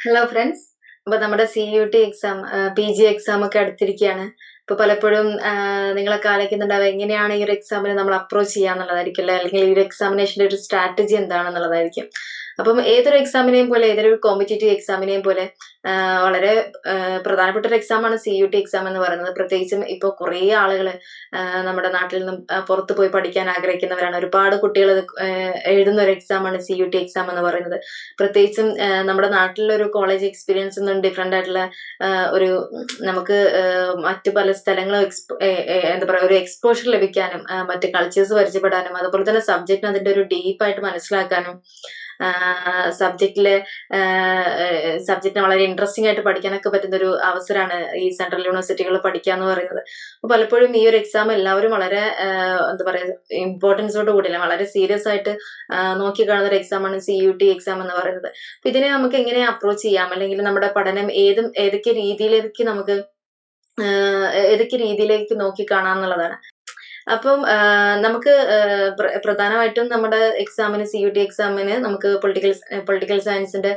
Hello friends. അപ്പൊ നമ്മുടെ CUT exam PG exam ഒക്കെ അടുത്തിരിക്കുകയാണ്. ഇപ്പൊ പലപ്പോഴും നിങ്ങളൊക്കെ ആലോചിക്കുന്നുണ്ടാവുക എങ്ങനെയാണ് ഈ ഒരു എക്സാമിന് നമ്മൾ അപ്രോച്ച് ചെയ്യാന്നുള്ളതായിരിക്കും, അല്ലെങ്കിൽ ഈ ഒരു എക്സാമിനേഷന്റെ ഒരു സ്ട്രാറ്റജി എന്താണെന്നുള്ളതായിരിക്കും. അപ്പം ഏതൊരു എക്സാമിനെയും പോലെ, ഏതൊരു കോമ്പറ്റേറ്റീവ് എക്സാമിനെയും പോലെ വളരെ പ്രധാനപ്പെട്ട ഒരു എക്സാമാണ് CUT എക്സാം എന്ന് പറയുന്നത്. പ്രത്യേകിച്ചും ഇപ്പൊ കുറേ ആളുകൾ നമ്മുടെ നാട്ടിൽ നിന്നും പുറത്തു പോയി പഠിക്കാൻ ആഗ്രഹിക്കുന്നവരാണ്. ഒരുപാട് കുട്ടികൾ എഴുതുന്ന ഒരു എക്സാമാണ് CUT എക്സാം എന്ന് പറയുന്നത്. പ്രത്യേകിച്ചും നമ്മുടെ നാട്ടിലൊരു കോളേജ് എക്സ്പീരിയൻസ് നിന്നും ഡിഫറെന്റ് ആയിട്ടുള്ള ഒരു നമുക്ക് മറ്റു പല സ്ഥലങ്ങളും എന്താ പറയാ ഒരു എക്സ്പോഷർ ലഭിക്കാനും മറ്റ് കൾച്ചേഴ്സ് പരിചയപ്പെടാനും അതുപോലെ തന്നെ സബ്ജക്റ്റിന് അതിന്റെ ഒരു ഡീപ്പായിട്ട് മനസ്സിലാക്കാനും സബ്ജക്റ്റിനെ വളരെ ഇൻട്രസ്റ്റിംഗ് ആയിട്ട് പഠിക്കാനൊക്കെ പറ്റുന്ന ഒരു അവസരമാണ് ഈ സെൻട്രൽ യൂണിവേഴ്സിറ്റികളിൽ പഠിക്കുക എന്ന് പറയുന്നത്. അപ്പൊ പലപ്പോഴും ഈ ഒരു എക്സാം എല്ലാവരും വളരെ എന്താ പറയാ ഇമ്പോർട്ടൻസോട് കൂടി വളരെ സീരിയസ് ആയിട്ട് നോക്കി കാണുന്ന ഒരു എക്സാമാണ് CUT എക്സാം എന്ന് പറയുന്നത്. അപ്പൊ ഇതിനെ നമുക്ക് എങ്ങനെ അപ്രോച്ച് ചെയ്യാം, അല്ലെങ്കിൽ നമ്മുടെ പഠനം ഏതൊക്കെ രീതിയിലേക്ക് നോക്കി കാണാം എന്നുള്ളതാണ്. അപ്പം നമുക്ക് പ്രധാനമായിട്ടും നമ്മുടെ എക്സാമിന് CUT എക്സാമിന് നമുക്ക് പൊളിറ്റിക്കൽ സയൻസിന്റെ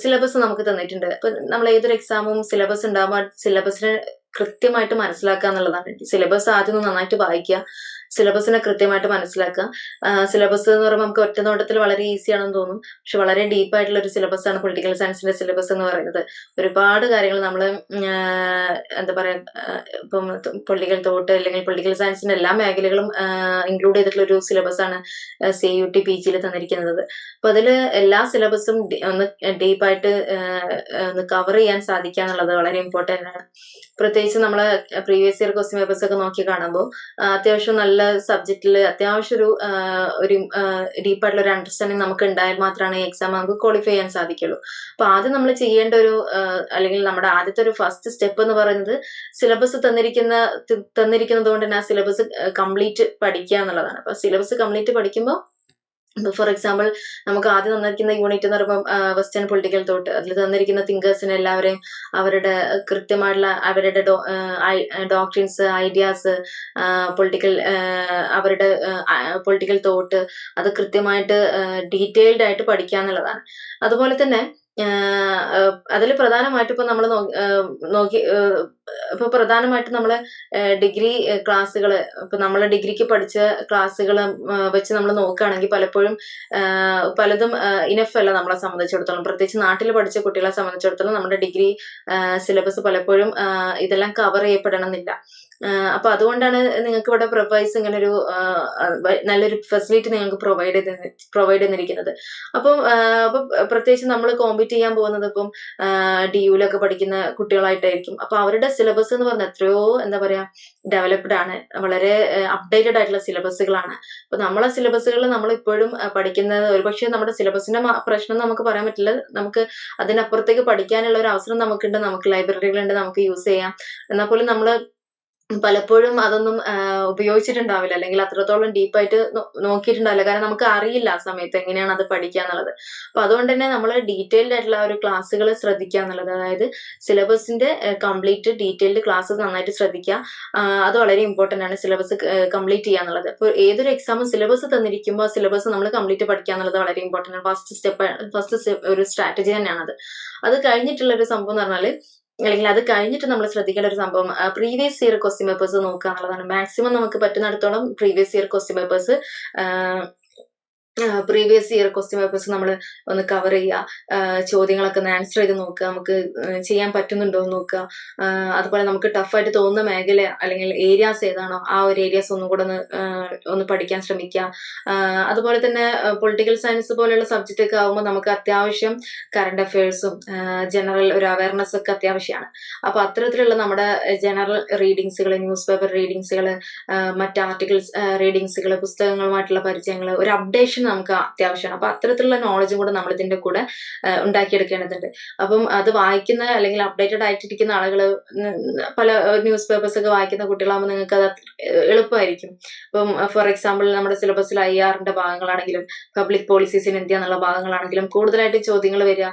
സിലബസ് നമുക്ക് തന്നിട്ടുണ്ട്. അപ്പൊ നമ്മൾ ഏതൊരു എക്സാമും സിലബസ് ഉണ്ടാകുമ്പോൾ സിലബസിന് കൃത്യമായിട്ട് മനസ്സിലാക്കുക എന്നുള്ളതാണ്. സിലബസ് ആദ്യം നന്നായിട്ട് വായിക്കുക, സിലബസിനെ കൃത്യമായിട്ട് മനസ്സിലാക്കുക. സിലബസ് എന്ന് പറയുമ്പോൾ നമുക്ക് ഒറ്റ നോട്ടത്തിൽ വളരെ ഈസി ആണെന്ന് തോന്നും, പക്ഷെ വളരെ ഡീപ്പ് ആയിട്ടുള്ള ഒരു സിലബസ് ആണ് പൊളിറ്റിക്കൽ സയൻസിന്റെ സിലബസ് എന്ന് പറയുന്നത്. ഒരുപാട് കാര്യങ്ങൾ നമ്മൾ എന്താ പറയാ ഇപ്പം പൊളിറ്റിക്കൽ തോട്ട് അല്ലെങ്കിൽ പൊളിറ്റിക്കൽ സയൻസിന്റെ എല്ലാ മേഖലകളും ഇൻക്ലൂഡ് ചെയ്തിട്ടുള്ള ഒരു സിലബസ് ആണ് CUT PG തന്നിരിക്കുന്നത്. അപ്പൊ അതില് എല്ലാ സിലബസും ഒന്ന് ഡീപ്പായിട്ട് ഒന്ന് കവർ ചെയ്യാൻ സാധിക്കുക എന്നുള്ളത് വളരെ ഇമ്പോർട്ടന്റ് ആണ്. പ്രത്യേകിച്ച് നമ്മള് പ്രീവിയസ് ഇയർ ക്വസ്റ്റ്യൻ പേപ്പേഴ്സ് ഒക്കെ നോക്കി കാണുമ്പോൾ അത്യാവശ്യം നല്ല സബ്ജക്റ്റിൽ അത്യാവശ്യം ഒരു ഡീപ്പായിട്ടുള്ള ഒരു അണ്ടർസ്റ്റാൻഡിങ് നമുക്ക് ഉണ്ടായാൽ മാത്രമാണ് ഈ എക്സാം നമുക്ക് ക്വാളിഫൈ ചെയ്യാൻ സാധിക്കുള്ളൂ. അപ്പൊ ആദ്യം നമ്മൾ ചെയ്യേണ്ട അല്ലെങ്കിൽ നമ്മുടെ ആദ്യത്തെ ഒരു ഫസ്റ്റ് സ്റ്റെപ്പ് എന്ന് പറയുന്നത് സിലബസ് തന്നിരിക്കുന്നത് കൊണ്ട് തന്നെ ആ സിലബസ് കംപ്ലീറ്റ് പഠിക്കുക എന്നുള്ളതാണ്. അപ്പൊ സിലബസ് കംപ്ലീറ്റ് പഠിക്കുമ്പോൾ ഫോർ എക്സാമ്പിൾ നമുക്ക് ആദ്യം തന്നിരിക്കുന്ന യൂണിറ്റ് എന്ന് പറയുമ്പോൾ വെസ്റ്റേൺ പൊളിറ്റിക്കൽ തോട്ട്, അതിൽ തന്നിരിക്കുന്ന തിങ്കേഴ്സിനെ എല്ലാവരെയും അവരുടെ കൃത്യമായിട്ടുള്ള അവരുടെ ഡോക്ട്രിൻസ്, ഐഡിയാസ്, അവരുടെ പൊളിറ്റിക്കൽ തോട്ട് അത് കൃത്യമായിട്ട് ഡീറ്റെയിൽഡ് ആയിട്ട് പഠിക്കുക എന്നുള്ളതാണ്. അതുപോലെ തന്നെ അതിൽ പ്രധാനമായിട്ടും ഇപ്പൊ നമ്മൾ ഇപ്പൊ പ്രധാനമായിട്ടും നമ്മള് ഡിഗ്രി ക്ലാസ്സുകൾ, ഇപ്പൊ നമ്മള് ഡിഗ്രിക്ക് പഠിച്ച ക്ലാസ്സുകൾ വെച്ച് നമ്മൾ നോക്കുകയാണെങ്കിൽ പലപ്പോഴും പലതും ഇനഫ് അല്ല നമ്മളെ സംബന്ധിച്ചിടത്തോളം. പ്രത്യേകിച്ച് നാട്ടിൽ പഠിച്ച കുട്ടികളെ സംബന്ധിച്ചിടത്തോളം നമ്മുടെ ഡിഗ്രി സിലബസ് പലപ്പോഴും ഇതെല്ലാം കവർ ചെയ്യപ്പെടണമെന്നില്ല. അപ്പൊ അതുകൊണ്ടാണ് നിങ്ങൾക്ക് ഇവിടെ Prepwise ഇങ്ങനെ ഒരു നല്ലൊരു ഫെസിലിറ്റി നിങ്ങൾക്ക് പ്രൊവൈഡ് ചെയ്തിരിക്കുന്നത്. അപ്പൊ പ്രത്യേകിച്ച് നമ്മൾ കോമ്പീറ്റ് ചെയ്യാൻ പോകുന്നത് ഇപ്പം DUലൊക്കെ പഠിക്കുന്ന കുട്ടികളായിട്ടായിരിക്കും. അപ്പൊ അവരുടെ സിലബസ് എന്ന് പറഞ്ഞാൽ എത്രയോ എന്താ പറയാ ഡെവലപ്ഡ് ആണ്, വളരെ അപ്ഡേറ്റഡ് ആയിട്ടുള്ള സിലബസുകളാണ്. അപ്പൊ നമ്മളെ സിലബസുകളിൽ നമ്മൾ ഇപ്പോഴും പഠിക്കുന്നത് ഒരുപക്ഷെ നമ്മുടെ സിലബസിന്റെ പ്രശ്നം നമുക്ക് പറയാൻ പറ്റില്ല, നമുക്ക് അതിനപ്പുറത്തേക്ക് പഠിക്കാനുള്ള ഒരു അവസരം നമുക്കുണ്ട്, നമുക്ക് ലൈബ്രറികളുണ്ട്, നമുക്ക് യൂസ് ചെയ്യാം. എന്നാൽ പോലും നമ്മള് പലപ്പോഴും അതൊന്നും ഉപയോഗിച്ചിട്ടുണ്ടാവില്ല, അല്ലെങ്കിൽ അത്രത്തോളം ഡീപ്പായിട്ട് നോക്കിയിട്ടുണ്ടാവില്ല. കാരണം നമുക്ക് അറിയില്ല ആ സമയത്ത് എങ്ങനെയാണ് അത് പഠിക്കുക എന്നുള്ളത്. അപ്പൊ അതുകൊണ്ട് തന്നെ നമ്മൾ ഡീറ്റെയിൽഡ് ആയിട്ടുള്ള ഒരു ക്ലാസ്സുകൾ ശ്രദ്ധിക്കുക എന്നുള്ളത്, അതായത് സിലബസിന്റെ കംപ്ലീറ്റ് ഡീറ്റെയിൽഡ് ക്ലാസ് നന്നായിട്ട് ശ്രദ്ധിക്കുക. അത് വളരെ ഇമ്പോർട്ടന്റ് ആണ്, സിലബസ് കംപ്ലീറ്റ് ചെയ്യുക എന്നുള്ളത്. അപ്പൊ ഏതൊരു എക്സാമും സിലബസ് തന്നിരിക്കുമ്പോൾ സിലബസ് നമ്മൾ കംപ്ലീറ്റ് പഠിക്കുക എന്നുള്ളത് വളരെ ഇമ്പോർട്ടന്റ് ആണ്. ഫസ്റ്റ് ഒരു സ്ട്രാറ്റജി തന്നെയാണത്. അത് കഴിഞ്ഞിട്ടുള്ള ഒരു സംഭവം എന്ന് പറഞ്ഞാല്, അല്ലെങ്കിൽ അത് കഴിഞ്ഞിട്ട് നമ്മൾ ശ്രദ്ധിക്കേണ്ട ഒരു സംഭവം പ്രീവിയസ് ഇയർ ക്വസ്റ്റ്യൻ പേപ്പേഴ്സ് നോക്കുക എന്നുള്ളതാണ്. മാക്സിമം നമുക്ക് പറ്റുന്നിടത്തോളം പ്രീവിയസ് ഇയർ ക്വസ്റ്റ്യൻ പേപ്പേഴ്സ് നമ്മൾ ഒന്ന് കവർ ചെയ്യുക. ചോദ്യങ്ങളൊക്കെ ഒന്ന് ആൻസർ ചെയ്ത് നോക്കുക, നമുക്ക് ചെയ്യാൻ പറ്റുന്നുണ്ടോ എന്ന് നോക്കുക. അതുപോലെ നമുക്ക് ടഫായിട്ട് തോന്നുന്ന മേഖല അല്ലെങ്കിൽ ഏരിയാസ് ഏതാണോ ആ ഒരു ഏരിയാസ് ഒന്നും കൂടെ ഒന്ന് പഠിക്കാൻ ശ്രമിക്കുക. അതുപോലെ തന്നെ പൊളിറ്റിക്കൽ സയൻസ് പോലെയുള്ള സബ്ജക്റ്റ് ഒക്കെ ആകുമ്പോൾ നമുക്ക് അത്യാവശ്യം കറണ്ട് അഫയേഴ്സും ജനറൽ ഒരു അവയർനെസ് ഒക്കെ അത്യാവശ്യമാണ്. അപ്പൊ അത്തരത്തിലുള്ള നമ്മുടെ ജനറൽ റീഡിങ്സുകൾ, ന്യൂസ് പേപ്പർ റീഡിങ്സുകൾ, മറ്റ് ആർട്ടിക്കിൾസ് റീഡിങ്സുകൾ, പുസ്തകങ്ങളുമായിട്ടുള്ള പരിചയങ്ങൾ, ഒരു അപ്ഡേഷൻ നമുക്ക് അത്യാവശ്യമാണ്. അപ്പൊ അത്തരത്തിലുള്ള നോളജും കൂടെ നമ്മൾ ഇതിന്റെ കൂടെ ഉണ്ടാക്കിയെടുക്കേണ്ടതുണ്ട്. അപ്പം അത് വായിക്കുന്ന അല്ലെങ്കിൽ അപ്ഡേറ്റഡ് ആയിട്ടിരിക്കുന്ന ആളുകൾ, പല ന്യൂസ് പേപ്പേഴ്സ് ഒക്കെ വായിക്കുന്ന കുട്ടികളാകുമ്പോൾ നിങ്ങൾക്ക് അത് എളുപ്പമായിരിക്കും. ഇപ്പം ഫോർ എക്സാമ്പിൾ നമ്മുടെ സിലബസിൽ IRന്റെ ഭാഗങ്ങളാണെങ്കിലും പബ്ലിക് പോളിസീസ് ഇൻ ഇന്ത്യ എന്നുള്ള ഭാഗങ്ങളാണെങ്കിലും കൂടുതലായിട്ട് ചോദ്യങ്ങൾ വരിക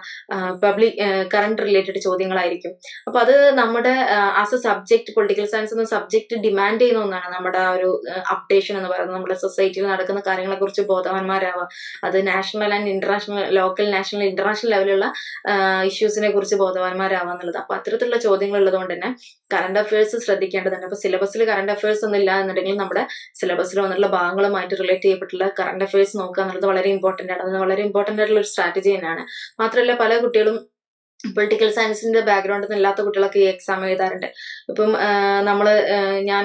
കറണ്ട് റിലേറ്റഡ് ചോദ്യങ്ങളായിരിക്കും. അപ്പൊ അത് നമ്മുടെ as A subject, political science എന്ന സബ്ജക്ട് ഡിമാൻഡ് ചെയ്യുന്ന ഒന്നാണ്. നമ്മുടെ ആ ഒരു അപ്ഡേഷൻ എന്ന് പറയുന്നത് നമ്മുടെ സൊസൈറ്റിയിൽ നടക്കുന്ന കാര്യങ്ങളെ കുറിച്ച് ബോധവാന്മാരായി ബോധവാന്മാരാവാം. അത് national and international, local, national, international ലെവലുള്ള ഇഷ്യൂസിനെ കുറിച്ച് ബോധവാന്മാരാവാം എന്നുള്ളത്. അപ്പൊ അത്തരത്തിലുള്ള ചോദ്യങ്ങൾ ഉള്ളതുകൊണ്ട് തന്നെ കറണ്ട് അഫയേഴ്സ് ശ്രദ്ധിക്കേണ്ടതുണ്ട്. അപ്പൊ സിലബസിൽ കറണ്ട് അഫയേഴ്സ് ഒന്നും ഇല്ല എന്നുണ്ടെങ്കിൽ നമ്മുടെ സിലബസിൽ വന്നിട്ടുള്ള ഭാഗങ്ങളുമായിട്ട് റിലേറ്റ് ചെയ്യപ്പെട്ടുള്ള കറണ്ട് അഫയേഴ്സ് നോക്കുക എന്നുള്ളത് വളരെ ഇമ്പോർട്ടന്റ് ആണ്. അത് വളരെ ഇമ്പോർട്ടന്റ് ആയിട്ടുള്ള ഒരു സ്ട്രാറ്റജി തന്നെയാണ്. മാത്രമല്ല പല കുട്ടികളും പൊളിറ്റിക്കൽ സയൻസിന്റെ ബാക്ക്ഗ്രൗണ്ട് ഒന്നും ഇല്ലാത്ത കുട്ടികളൊക്കെ ഈ എക്സാം എഴുതാറുണ്ട്. ഇപ്പം നമ്മള് ഞാൻ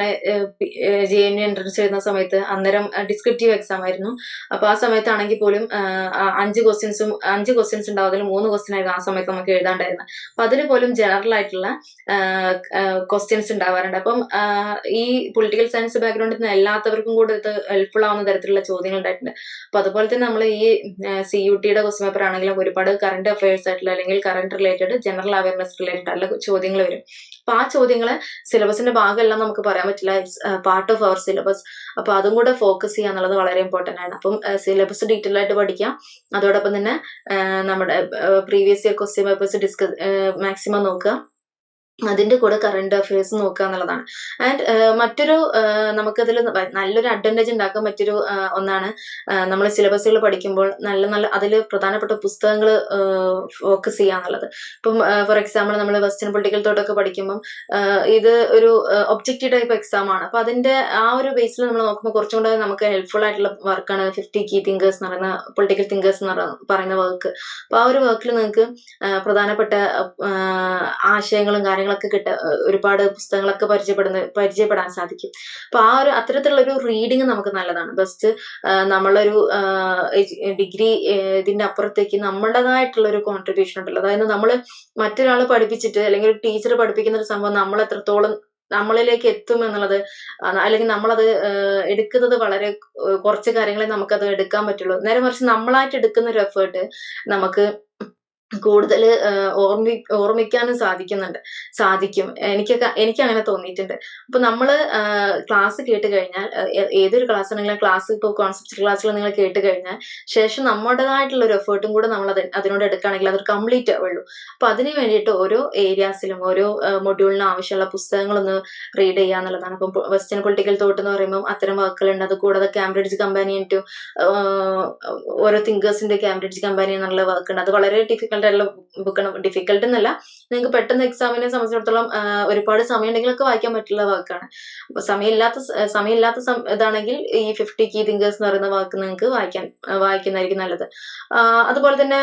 JNU എൻട്രൻസ് എഴുതുന്ന സമയത്ത് അന്നേരം ഡിസ്ക്രിപ്റ്റീവ് എക്സാം ആയിരുന്നു. അപ്പൊ ആ സമയത്താണെങ്കിൽ പോലും 5 ക്വസ്റ്റ്യൻസ് ഉണ്ടാവും. അതിൽ 3 ക്വസ്റ്റ്യൻ ആയിരുന്നു ആ സമയത്ത് നമുക്ക് എഴുതാണ്ടായിരുന്നത്. അപ്പൊ അതിൽ പോലും ജനറൽ ആയിട്ടുള്ള ക്വസ്റ്റ്യൻസ് ഉണ്ടാവാറുണ്ട്. അപ്പം ഈ പൊളിറ്റിക്കൽ സയൻസ് ബാക്ക്ഗ്രൗണ്ടിൽ നിന്ന് എല്ലാത്തവർക്കും കൂടെ ഇത് ഹെൽപ്ഫുൾ ആവുന്ന തരത്തിലുള്ള ചോദ്യങ്ങൾ ഉണ്ടായിട്ടുണ്ട്. അപ്പൊ അതുപോലെ തന്നെ നമ്മൾ ഈ CUTയുടെ ക്വസ്റ്റ്യൻ പേപ്പർ ആണെങ്കിലും ഒരുപാട് കറണ്ട് അഫയേഴ്സ് ആയിട്ടുള്ള അല്ലെങ്കിൽ current related, general awareness related ആയിട്ടുള്ള ചോദ്യങ്ങൾ വരും. അപ്പൊ ആ ചോദ്യങ്ങള് സിലബസിന്റെ ഭാഗമല്ല നമുക്ക് പറയാൻ പറ്റില്ല, it's part of our syllabus. അപ്പൊ അതും കൂടെ ഫോക്കസ് ചെയ്യുക എന്നുള്ളത് വളരെ ഇമ്പോർട്ടന്റ് ആണ്. അപ്പം സിലബസ് ഡീറ്റെയിൽ ആയിട്ട് പഠിക്കാം. അതോടൊപ്പം തന്നെ നമ്മുടെ previous year question papers maximum നോക്കുക. അതിന്റെ കൂടെ കറണ്ട് അഫയേഴ്സ് നോക്കുക എന്നുള്ളതാണ്. ആൻഡ് മറ്റൊരു നമുക്കതിൽ നല്ലൊരു അഡ്വാൻറ്റേജ് ഉണ്ടാക്കാൻ പറ്റിയൊരു ഒന്നാണ് നമ്മൾ സിലബസുകൾ പഠിക്കുമ്പോൾ നല്ല അതിൽ പ്രധാനപ്പെട്ട പുസ്തകങ്ങൾ ഫോക്കസ് ചെയ്യുക എന്നുള്ളത്. ഇപ്പം ഫോർ എക്സാമ്പിൾ നമ്മൾ വെസ്റ്റേൺ പൊളിറ്റിക്കൽ തോട്ടൊക്കെ പഠിക്കുമ്പം ഇത് ഒരു ഒബ്ജക്റ്റീവ് ടൈപ്പ് എക്സാം ആണ്. അപ്പൊ അതിന്റെ ആ ഒരു ബേസിൽ നമ്മൾ നോക്കുമ്പോൾ കുറച്ചും കൂടെ നമുക്ക് ഹെൽപ്ഫുൾ ആയിട്ടുള്ള വർക്കാണ് 50 കീ തിങ്കേഴ്സ് എന്ന് പറയുന്ന പൊളിറ്റിക്കൽ തിങ്കേഴ്സ് എന്ന് പറയുന്ന വർക്ക്. അപ്പൊ ആ ഒരു വർക്കിൽ നിങ്ങൾക്ക് പ്രധാനപ്പെട്ട ആശയങ്ങളും കാര്യങ്ങളൊക്കെ ഒരുപാട് പുസ്തകങ്ങളൊക്കെ പരിചയപ്പെടാൻ സാധിക്കും. അപ്പൊ ആ ഒരു അത്തരത്തിലുള്ള ഒരു റീഡിങ് നമുക്ക് നല്ലതാണ്. ബെസ്റ്റ് നമ്മളൊരു ഡിഗ്രി ഇതിന്റെ അപ്പുറത്തേക്ക് നമ്മുടേതായിട്ടുള്ള ഒരു കോൺട്രിബ്യൂഷൻ ഉണ്ടല്ലോ. അതായത് നമ്മൾ മറ്റൊരാൾ പഠിപ്പിച്ചിട്ട് അല്ലെങ്കിൽ ഒരു ടീച്ചർ പഠിപ്പിക്കുന്ന ഒരു സംഭവം നമ്മൾ എത്രത്തോളം നമ്മളിലേക്ക് എത്തും എന്നുള്ളത്, അല്ലെങ്കിൽ നമ്മളത് എടുക്കുന്നത് വളരെ കുറച്ച് കാര്യങ്ങളെ നമുക്കത് എടുക്കാൻ പറ്റുള്ളൂ. നേരെ മറിച്ച് നമ്മളായിട്ട് എടുക്കുന്ന ഒരു എഫേർട്ട് നമുക്ക് കൂടുതൽ ഓർമ്മിക്കാനും സാധിക്കും. എനിക്ക് അങ്ങനെ തോന്നിയിട്ടുണ്ട്. അപ്പൊ നമ്മള് ക്ലാസ് കേട്ട് കഴിഞ്ഞാൽ, ഏതൊരു ക്ലാസ് ആണെങ്കിലും ക്ലാസ് ഇപ്പോൾ കോൺസെപ്റ്റ് ക്ലാസ്സുകൾ നിങ്ങൾ കേട്ട് കഴിഞ്ഞാൽ ശേഷം നമ്മുടേതായിട്ടുള്ള ഒരു എഫേർട്ടും കൂടെ നമ്മൾ അതിനോട് എടുക്കുകയാണെങ്കിൽ അതൊരു കംപ്ലീറ്റ് ആവുള്ളൂ. അപ്പൊ അതിന് വേണ്ടിയിട്ട് ഓരോ ഏരിയാസിലും ഓരോ മൊഡ്യൂളിനും ആവശ്യമുള്ള പുസ്തകങ്ങളൊന്ന് റീഡ് ചെയ്യുക എന്നുള്ളതാണ്. അപ്പം വെസ്റ്റേൺ പൊളിറ്റിക്കൽ തോട്ട് എന്ന് പറയുമ്പോൾ അത്തരം വർക്കുകളുണ്ട്. അത് കൂടാതെ കാംബ്രിഡ്ജ് കമ്പാനിയൻ ടു ഓരോ തിങ്കേഴ്സിന്റെ കാംബ്രിഡ്ജ് കമ്പാനിയൻ എന്നുള്ള വർക്ക് ഉണ്ട്. അത് വളരെ ഡിഫിക്കൽട്ട് ആയിട്ടുള്ള ബുക്കാണ്. ഡിഫിക്കൽട്ട് എന്നല്ല, നിങ്ങൾക്ക് പെട്ടെന്ന് എക്സാമിനെ സംബന്ധിച്ചിടത്തോളം ഒരുപാട് സമയം ഉണ്ടെങ്കിലൊക്കെ വായിക്കാൻ പറ്റുള്ള വർക്കാണ്. അപ്പൊ സമയമില്ലാത്ത ഇതാണെങ്കിൽ ഈ 50 കീ തിങ്കേഴ്സ് എന്ന് പറയുന്ന വാക്ക് നിങ്ങൾക്ക് വായിക്കുന്നതായിരിക്കും നല്ലത്. അതുപോലെ തന്നെ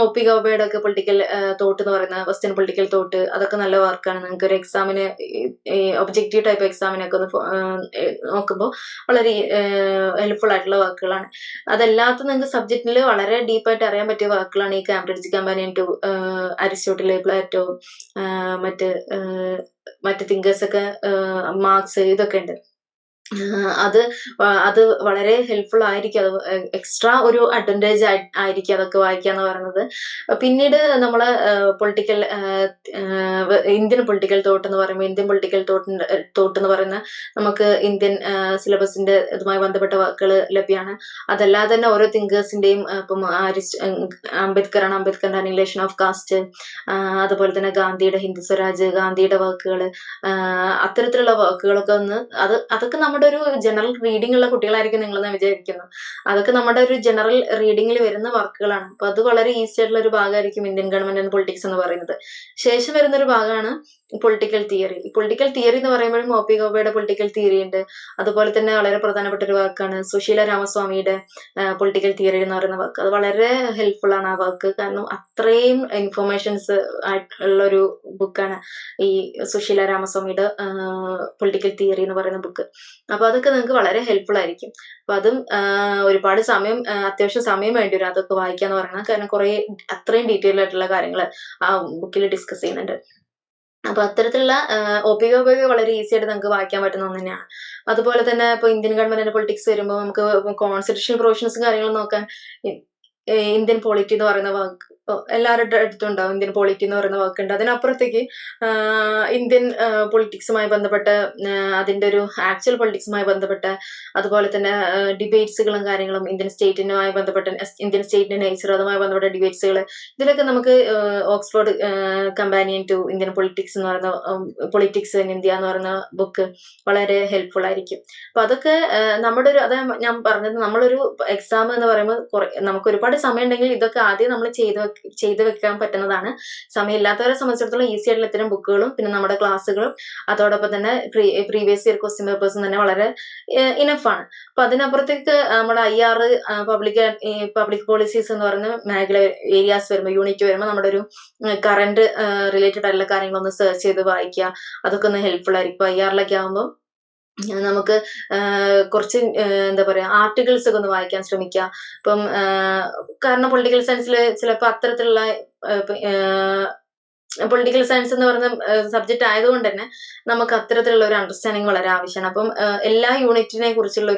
OP ഗൗബയുടെ ഒക്കെ പൊളിറ്റിക്കൽ തോട്ട് എന്ന് പറയുന്ന വെസ്റ്റേൺ പൊളിറ്റിക്കൽ തോട്ട്, അതൊക്കെ നല്ല വർക്കാണ്. നിങ്ങൾക്ക് ഒരു എക്സാമിന് ഒബ്ജക്റ്റീവ് ടൈപ്പ് എക്സാമിനൊക്കെ ഒന്ന് നോക്കുമ്പോൾ വളരെ ഹെൽപ്ഫുൾ ആയിട്ടുള്ള വർക്കുകളാണ്. അതല്ലാത്ത നിങ്ങൾക്ക് സബ്ജക്റ്റിൽ വളരെ ഡീപ്പായിട്ട് അറിയാൻ പറ്റിയ വർക്കുകളാണ് ഈ Cambridge companion to Aristotle, Plato, മറ്റ് തിങ്കേഴ്സ് ഒക്കെ, മാർക്സ്, ഇതൊക്കെ ഉണ്ട്. അത് വളരെ ഹെൽപ്ഫുൾ ആയിരിക്കും. അത് എക്സ്ട്രാ ഒരു അഡ്വാൻറ്റേജ് ആയിരിക്കും അതൊക്കെ വായിക്കുക എന്ന് പറയുന്നത്. പിന്നീട് നമ്മള് പൊളിറ്റിക്കൽ ഇന്ത്യൻ പൊളിറ്റിക്കൽ തോട്ട് എന്ന് പറയുമ്പോൾ ഇന്ത്യൻ പൊളിറ്റിക്കൽ തോട്ട് എന്ന് പറയുന്ന നമുക്ക് ഇന്ത്യൻ സിലബസിന്റെ ഇതുമായി ബന്ധപ്പെട്ട വർക്കുകൾ ലഭ്യമാണ്. അതല്ലാതെ തന്നെ ഓരോ തിങ്കേഴ്സിന്റെയും ഇപ്പം അംബേദ്കറിന്റെ അനിഹിലേഷൻ ഓഫ് കാസ്റ്റ്, അതുപോലെ തന്നെ ഗാന്ധിയുടെ ഹിന്ദു സ്വരാജ്, ഗാന്ധിയുടെ വർക്കുകൾ, അത്തരത്തിലുള്ള വർക്കുകളൊക്കെ അതൊക്കെ നമ്മുടെ ഒരു ജനറൽ റീഡിംഗ് ഉള്ള കുട്ടികളായിരിക്കും നിങ്ങളെന്ന് വിചാരിക്കുന്നു. അതൊക്കെ നമ്മുടെ ഒരു ജനറൽ റീഡിംഗിൽ വരുന്ന വർക്കുകളാണ്. അപ്പൊ അത് വളരെ ഈസി ആയിട്ടുള്ള ഒരു ഭാഗമായിരിക്കും ഇന്ത്യൻ ഗവൺമെന്റ് ആൻഡ് പൊളിറ്റിക്സ് എന്ന് പറയുന്നത്. ശേഷം വരുന്ന ഒരു ഭാഗമാണ് പൊളിറ്റിക്കൽ തിയറി. പൊളിറ്റിക്കൽ തിയറി എന്ന് പറയുമ്പോഴും OP ഗൗബയുടെ പൊളിറ്റിക്കൽ തിയറി ഉണ്ട്. അതുപോലെ തന്നെ വളരെ പ്രധാനപ്പെട്ട ഒരു വാക്കാണ് സുശീല രാമസ്വാമിയുടെ പൊളിറ്റിക്കൽ തിയറി എന്ന് പറയുന്ന വാക്ക്. അത് വളരെ ഹെൽപ്ഫുൾ ആണ് ആ വാക്ക്. കാരണം അത്രയും ഇൻഫോർമേഷൻസ് ആയിട്ടുള്ള ഒരു ബുക്കാണ് ഈ സുശീല രാമസ്വാമിയുടെ പൊളിറ്റിക്കൽ തിയറി എന്ന് പറയുന്ന ബുക്ക്. അപ്പൊ അതൊക്കെ നിങ്ങൾക്ക് വളരെ ഹെൽപ്ഫുൾ ആയിരിക്കും. അപ്പൊ അതും ഒരുപാട് അത്യാവശ്യം സമയം വേണ്ടി വരും അതൊക്കെ വായിക്കാന്ന് പറയുന്നത്. കാരണം അത്രയും ഡീറ്റെയിൽ ആയിട്ടുള്ള കാര്യങ്ങൾ ആ ബുക്കിൽ ഡിസ്കസ് ചെയ്യുന്നുണ്ട്. അപ്പൊ അത്തരത്തിലുള്ള OP ഗൗബയൊക്കെ വളരെ ഈസി ആയിട്ട് നമുക്ക് വായിക്കാൻ പറ്റുന്ന ഒന്ന് തന്നെയാണ്. അതുപോലെ തന്നെ ഇപ്പൊ ഇന്ത്യൻ ഗവൺമെന്റ് പൊളിറ്റിക്സ് വരുമ്പോൾ നമുക്ക് കോൺസ്റ്റിറ്റ്യൂഷൻ പ്രൊവിഷൻസും കാര്യങ്ങളും നോക്കാൻ ഇന്ത്യൻ പോളിറ്റി എന്ന് പറയുന്ന വാക്ക് എല്ലാവരുടെ അടുത്തും ഉണ്ടാവും ഇന്ത്യൻ പോളിറ്റി എന്ന് പറയുന്ന വാക്കുണ്ട്. അതിനപ്പുറത്തേക്ക് ഇന്ത്യൻ പൊളിറ്റിക്സുമായി ബന്ധപ്പെട്ട അതിന്റെ ഒരു ആക്ച്വൽ പൊളിറ്റിക്സുമായി ബന്ധപ്പെട്ട അതുപോലെ തന്നെ ഡിബേറ്റ്സുകളും കാര്യങ്ങളും ഇന്ത്യൻ സ്റ്റേറ്റിനുമായി ബന്ധപ്പെട്ട ഇന്ത്യൻ സ്റ്റേറ്റിന്റെ നേച്ചർ അതുമായി ബന്ധപ്പെട്ട ഡിബേറ്റ്സുകൾ ഇതിലൊക്കെ നമുക്ക് Oxford companion to Indian politics എന്ന് പറയുന്ന പൊളിറ്റിക്സ് ഇൻ ഇന്ത്യ എന്ന് പറയുന്ന ബുക്ക് വളരെ ഹെൽപ്ഫുൾ ആയിരിക്കും. അപ്പൊ അതൊക്കെ നമ്മുടെ ഒരു അതാ ഞാൻ പറഞ്ഞത്, നമ്മളൊരു എക്സാം എന്ന് പറയുമ്പോൾ നമുക്ക് ഒരുപാട് സമയം ഉണ്ടെങ്കിൽ ഇതൊക്കെ ആദ്യം നമ്മൾ ചെയ്ത് വെക്കാൻ പറ്റുന്നതാണ്. സമയമില്ലാത്തവരെ സംബന്ധിച്ചിടത്തോളം ഈസി ആയിട്ടുള്ള ഇത്തരം ബുക്കുകളും പിന്നെ നമ്മുടെ ക്ലാസ്സുകളും അതോടൊപ്പം തന്നെ പ്രീവിയസ് ഇയർ ക്വസ്റ്റ്യൻ പേപ്പേഴ്സും തന്നെ വളരെ ഇനഫ് ആണ്. അപ്പൊ അതിനപ്പുറത്തേക്ക് നമ്മുടെ IR പബ്ലിക് പോളിസീസ് എന്ന് പറയുന്ന മേഖല ഏരിയാസ് വരുമ്പോൾ യൂണിറ്റ് വരുമ്പോൾ നമ്മുടെ ഒരു കറന്റ് റിലേറ്റഡ് ആയിട്ടുള്ള കാര്യങ്ങളൊന്ന് സെർച്ച് ചെയ്ത് വായിക്കുക. അതൊക്കെ ഒന്ന് ഹെൽപ്ഫുൾ ആയിരിക്കും. IR ആകുമ്പോൾ നമുക്ക് കുറച്ച് എന്താ പറയാ ആർട്ടിക്കിൾസ് ഒക്കെ ഒന്ന് വായിക്കാൻ ശ്രമിക്കുക. ഇപ്പം കാരണം പൊളിറ്റിക്കൽ സയൻസിൽ ചിലപ്പോൾ അത്തരത്തിലുള്ള പൊളിറ്റിക്കൽ സയൻസ് എന്ന് പറയുന്ന സബ്ജക്ട് ആയതുകൊണ്ട് തന്നെ നമുക്ക് അത്തരത്തിലുള്ള ഒരു അണ്ടർസ്റ്റാൻഡിങ് വളരെ ആവശ്യമാണ്. അപ്പം എല്ലാ യൂണിറ്റിനെ കുറിച്ചുള്ള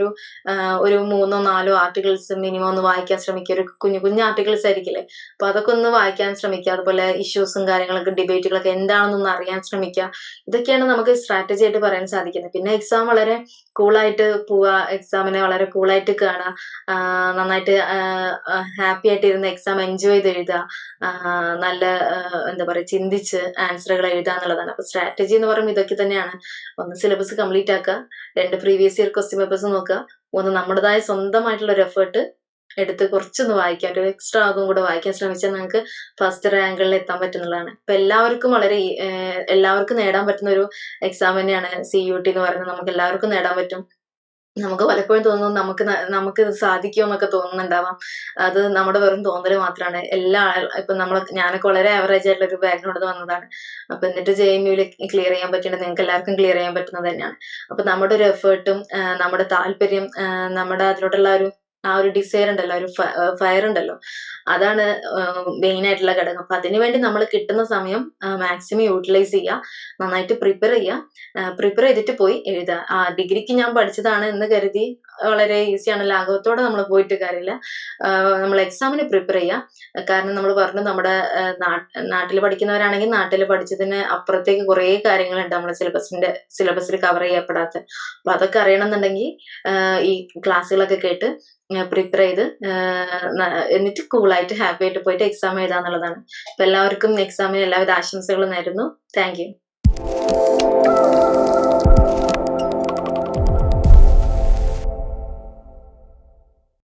ഒരു 3-4 ആർട്ടിക്കിൾസ് മിനിമം ഒന്ന് വായിക്കാൻ ശ്രമിക്കുക. ഒരു കുഞ്ഞു ആർട്ടിക്കിൾസ് ആയിരിക്കില്ലേ, അപ്പൊ അതൊക്കെ ഒന്ന് വായിക്കാൻ ശ്രമിക്കുക. അതുപോലെ ഇഷ്യൂസും കാര്യങ്ങളൊക്കെ ഡിബേറ്റുകളൊക്കെ എന്താണെന്നൊന്ന് അറിയാൻ ശ്രമിക്കുക. ഇതൊക്കെയാണ് നമുക്ക് സ്ട്രാറ്റജി ആയിട്ട് പറയാൻ സാധിക്കുന്നത്. പിന്നെ എക്സാം വളരെ കൂളായിട്ട് പോവുക, എക്സാമിനെ വളരെ കൂളായിട്ട് കാണുക, നന്നായിട്ട് ഹാപ്പി ആയിട്ട് ഇരുന്ന് എക്സാം എൻജോയ് ചെയ്ത് എഴുതുക, നല്ല എന്താ പറയാ ചിന്തിച്ച് ആൻസറുകൾ എഴുതുക എന്നുള്ളതാണ്. അപ്പൊ സ്ട്രാറ്റജി എന്ന് പറയുമ്പോൾ ഇതൊക്കെ തന്നെയാണ്. ഒന്ന് സിലബസ് കംപ്ലീറ്റ് ആക്കുക, 2 പ്രീവിയസ് ഇയർ ക്വസ്റ്റ്യൻ പേപ്പേഴ്സ് നോക്കുക, 3 നമ്മുടേതായ സ്വന്തമായിട്ടുള്ള ഒരു എഫേർട്ട് എടുത്ത് കുറച്ചൊന്ന് വായിക്കാൻ, ഒരു എക്സ്ട്രാ അതും കൂടെ വായിക്കാൻ ശ്രമിച്ചാൽ നിങ്ങൾക്ക് ഫസ്റ്റ് റാങ്കുകളിൽ എത്താൻ പറ്റുന്നതാണ്. ഇപ്പൊ എല്ലാവർക്കും നേടാൻ പറ്റുന്ന ഒരു എക്സാം തന്നെയാണ് CUT എന്ന് പറയുന്നത്. നമുക്ക് എല്ലാവർക്കും നേടാൻ പറ്റും. നമുക്ക് പലപ്പോഴും തോന്നുന്നു നമുക്ക് ഇത് സാധിക്കുമോ എന്നൊക്കെ തോന്നുന്നുണ്ടാവാം. അത് നമ്മുടെ വെറും തോന്നല് മാത്രമാണ്. ഇപ്പൊ ഞാനൊക്കെ വളരെ ആവറേജ് ആയിട്ടുള്ള ഒരു ബാക്ക്ഗ്രൗണ്ടിൽ വന്നതാണ്. അപ്പൊ എന്നിട്ട് JNUവിൽ ക്ലിയർ ചെയ്യാൻ പറ്റുന്നത് നിങ്ങൾക്ക് എല്ലാവർക്കും ക്ലിയർ ചെയ്യാൻ പറ്റുന്നത് തന്നെയാണ്. അപ്പൊ നമ്മുടെ ഒരു എഫേർട്ടും നമ്മുടെ താല്പര്യം നമ്മുടെ അതിലോട്ടുള്ള ആ ഒരു ഡിസയർ ഉണ്ടല്ലോ, ഒരു ഫയർ ഉണ്ടല്ലോ, അതാണ് മെയിൻ ആയിട്ടുള്ള ഘടകം. അപ്പൊ അതിനുവേണ്ടി നമ്മൾ കിട്ടുന്ന സമയം മാക്സിമം യൂട്ടിലൈസ് ചെയ്യുക, നന്നായിട്ട് പ്രിപ്പയർ ചെയ്തിട്ട് പോയി എഴുതുക. ഡിഗ്രിക്ക് ഞാൻ പഠിച്ചതാണ് എന്ന് കരുതി വളരെ ഈസിയാണ് ലാഘവത്തോടെ നമ്മൾ പോയിട്ട് കാര്യമില്ല. നമ്മൾ എക്സാമിന് പ്രിപ്പയർ ചെയ്യുക. കാരണം നമ്മൾ പറഞ്ഞു നമ്മുടെ നാട്ടിൽ പഠിക്കുന്നവരാണെങ്കിൽ നാട്ടിൽ പഠിച്ചതിന് അപ്പുറത്തേക്ക് കുറെ കാര്യങ്ങളുണ്ട് നമ്മുടെ സിലബസിൽ കവർ ചെയ്യപ്പെടാത്ത. അപ്പൊ അതൊക്കെ അറിയണമെന്നുണ്ടെങ്കിൽ ഈ ക്ലാസ്സുകളൊക്കെ കേട്ട് പ്രിപ്പയർ ചെയ്ത് എന്നിട്ട് കൂളായിട്ട് ഹാപ്പി ആയിട്ട് പോയിട്ട് എക്സാം എഴുതാന്നുള്ളതാണ്. അപ്പൊ എല്ലാവർക്കും എക്സാമിന് എല്ലാവിധ ആശംസകളും നേരുന്നു. Thank you.